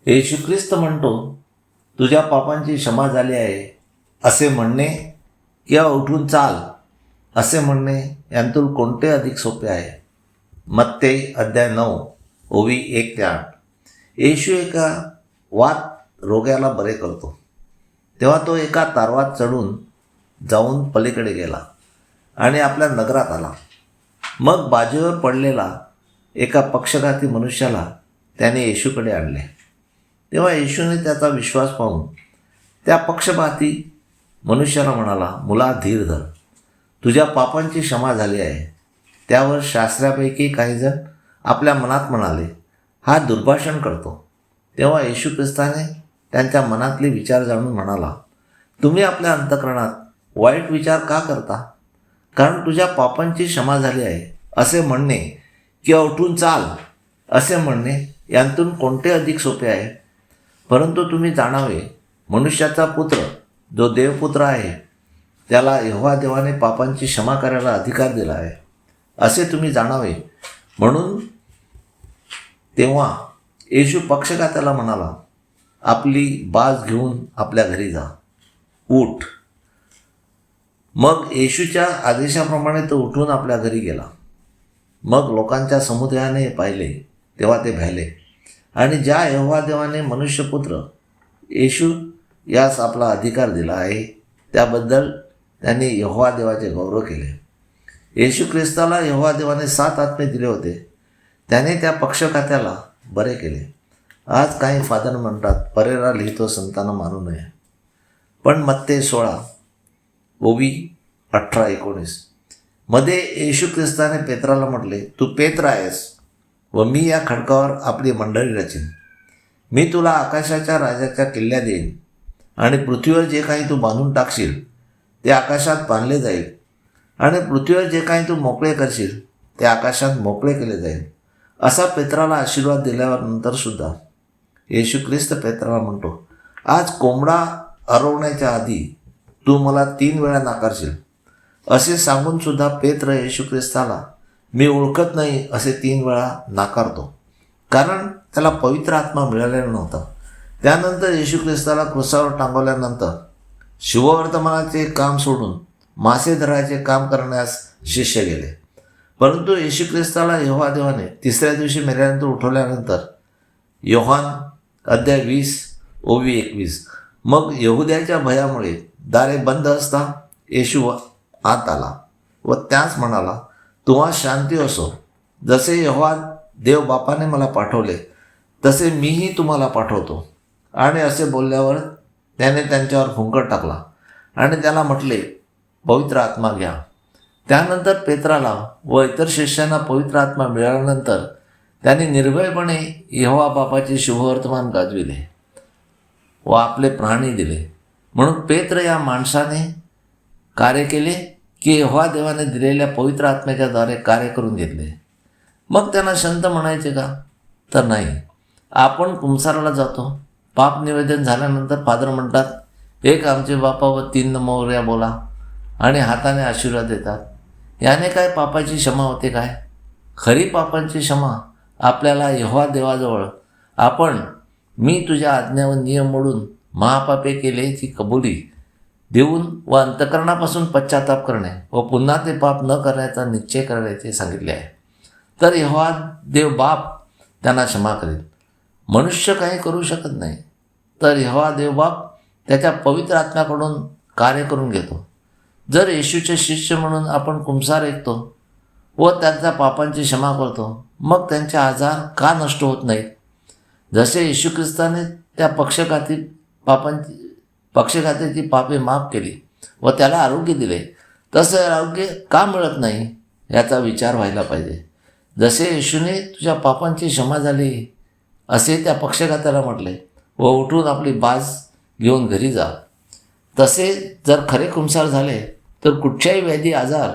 येशू ख्रिस्त म्हणतो, तुझ्या पापांची क्षमा झाली आहे असे म्हणणे किंवा उठून चाल असे म्हणणे यांतून कोणते अधिक सोपे आहे? मत्ते अध्याय 9 ओवी 1 ते 8. येशू एका वात रोग्याला बरे करतो. तेव्हा तो एका तारवात चढून जाऊन पलीकडे गेला आणि आपल्या नगरात आला. मग बाजूवर पडलेला एका पक्षघाती मनुष्याला त्याने येशूकडे आणले. तेव्हा येशूने त्याचा विश्वास पाहून त्या पक्षपाती मनुष्याला म्हणाला, मुला धीर धर, तुझ्या पापांची क्षमा झाली आहे. त्यावर शास्त्रापैकी काही जण आपल्या मनात म्हणाले, हा दुर्भाषण करतो. तेव्हा येशू ख्रिस्ताने त्यांच्या मनातले विचार जाणून म्हणाला, तुम्ही आपल्या अंतःकरणात वाईट विचार का करता? कारण तुझ्या पापांची क्षमा झाली आहे असे म्हणणे किंवा उठून चाल असे म्हणणे यांतून कोणते अधिक सोपे आहे? परंतु तुम्ही जाणावे, मनुष्याचा पुत्र जो देवपुत्र आहे त्याला यहोवा देवाने पापांची क्षमा करायला अधिकार दिला आहे असे तुम्ही जाणावे. म्हणून तेव्हा येशू पक्षघाताला म्हणाला, आपली बाज घेऊन आपल्या घरी जा, उठ. मग येशूच्या आदेशाप्रमाणे तो उठून आपल्या घरी गेला. मग लोकांच्या समुदायाने हे पाहिले तेव्हा ते भ्याले आणि ज्या यहोवा देवाने मनुष्यपुत्र येशू यास आपला अधिकार दिला आहे त्याबद्दल त्यांनी यहोवा देवाचे गौरव केले. येशू ख्रिस्ताला यहोवा देवाने 7 आत्मे दिले होते. त्याने त्या पक्षघात्याला बरे केले. आज काही फादर म्हणतात, परेरा लिहितो संतांना मानू नये. पण मत्ते 16 ओवी 18-19 मध्ये येशू ख्रिस्ताने पेत्राला म्हटले, तू पेत्र आहेस व मी या खडकावर आपली मंडळी रचीन. मी तुला आकाशाच्या राजाच्या किल्ल्या देईन आणि पृथ्वीवर जे काही तू बांधून टाकशील ते आकाशात बांधले जाईल आणि पृथ्वीवर जे काही तू मोकळे करशील ते आकाशात मोकळे केले जाईल. असा पेत्राला आशीर्वाद दिल्यावर नंतरसुद्धा येशू ख्रिस्त पेत्राला म्हणतो, आज कोंबडा अरवण्याच्या आधी तू मला 3 वेळा नाकारशील. असे सांगूनसुद्धा पेत्र येशू ख्रिस्ताला मी ओळखत नाही असे 3 वेळा नाकारतो, कारण त्याला पवित्र आत्मा मिळालेला नव्हता. त्यानंतर येशू ख्रिस्ताला क्रुसावर टांगवल्यानंतर शुभवर्तमानाचे काम सोडून मासे धरायचे काम करण्यास शिष्य गेले. परंतु येशू ख्रिस्ताला यहोवा देवाने 3ऱ्या दिवशी मेल्यानंतर उठवल्यानंतर योहान अध्याय 20 ओवी 21. मग यहुद्याच्या भयामुळे दारे बंद असता येशू आत आला व त्यास म्हणाला, तुम्हा शांती असो. जसे यहोवा देव बापाने मला पाठवले तसे मीही तुम्हाला पाठवतो. आणि असे बोलल्यावर त्याने त्यांच्यावर फुंकर टाकला आणि त्याला म्हटले, पवित्र आत्मा घ्या. त्यानंतर पेत्राला व इतर शिष्यांना पवित्र आत्मा मिळाल्यानंतर त्यांनी निर्भयपणे यहोवा बापाचे शुभवर्तमान गाजविले व आपले प्राणही दिले. म्हणून पेत्र या माणसाने कार्य केले की यहोवा देवाने दिलेल्या पवित्र आत्म्याच्या द्वारे कार्य करून घेतले. मग त्यांना संत म्हणायचे का? तर नाही. आपण कुंसाराला जातो, पाप निवेदन झाल्यानंतर फादर म्हणतात, एक आमचे बापा व 3 मोरया बोला आणि हाताने आशीर्वाद देतात. याने काय पापाची क्षमा होते काय? खरी पापांची क्षमा आपल्याला यहोवा देवाजवळ आपण मी तुझ्या आज्ञा व नियम मोडून महापापे केल्याची कबुली देऊन व अंतःकरणापासून पश्चाताप करणे व पुन्हा ते पाप न करण्याचा निश्चय करायचे सांगितले आहे. तर यहोवा देव बाप त्यांना क्षमा करेल. मनुष्य काही करू शकत नाही, तर यहोवा देव बाप त्याच्या पवित्र आत्म्याकडून कार्य करून घेतो. जर येशूचे शिष्य म्हणून आपण कुंसार ऐकतो व त्यांच्या पापांची क्षमा करतो, मग त्यांचे आजार का नष्ट होत नाहीत? जसे येशू ख्रिस्ताने त्या पक्षघाताची पापे माफ केली व त्याला आरोग्य दिले, तसे आरोग्य का मिळत नाही याचा विचार व्हायला पाहिजे. जसे येशूने तुझ्या पापांची क्षमा झाली असे त्या पक्षघाताला म्हटले व उठून आपली बाज घेऊन घरी जा, तसे जर खरे कुंसार झाले तर कुठच्याही व्याधी आजार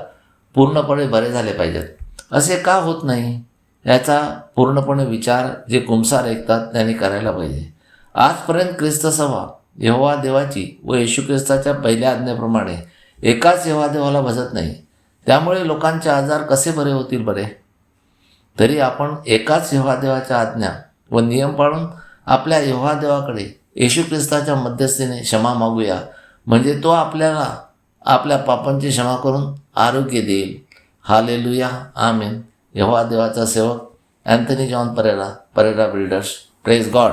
पूर्णपणे बरे झाले पाहिजेत. असे का होत नाही याचा पूर्णपणे विचार जे कुंसार ऐकतात त्यांनी करायला पाहिजे. आजपर्यंत ख्रिस्त सभा यहोवा देवाची व येशू ख्रिस्ताच्या पहिल्या आज्ञेप्रमाणे एकाच यहोवा देवाला भजत नाही. त्यामुळे लोकांचे आजार कसे बरे होतील बरे? तरी आपण एकाच यहोवा देवाच्या आज्ञा व नियम पाळून आपल्या यहोवा देवाकडे येशू ख्रिस्ताच्या मध्यस्थीने क्षमा मागूया, म्हणजे तो आपल्याला आपल्या पापांची क्षमा करून आरोग्य देईल. हालेलुया, आमेन. यहोवा देवाचा सेवक Anthony John Pereira, Pereira builders. Praise God.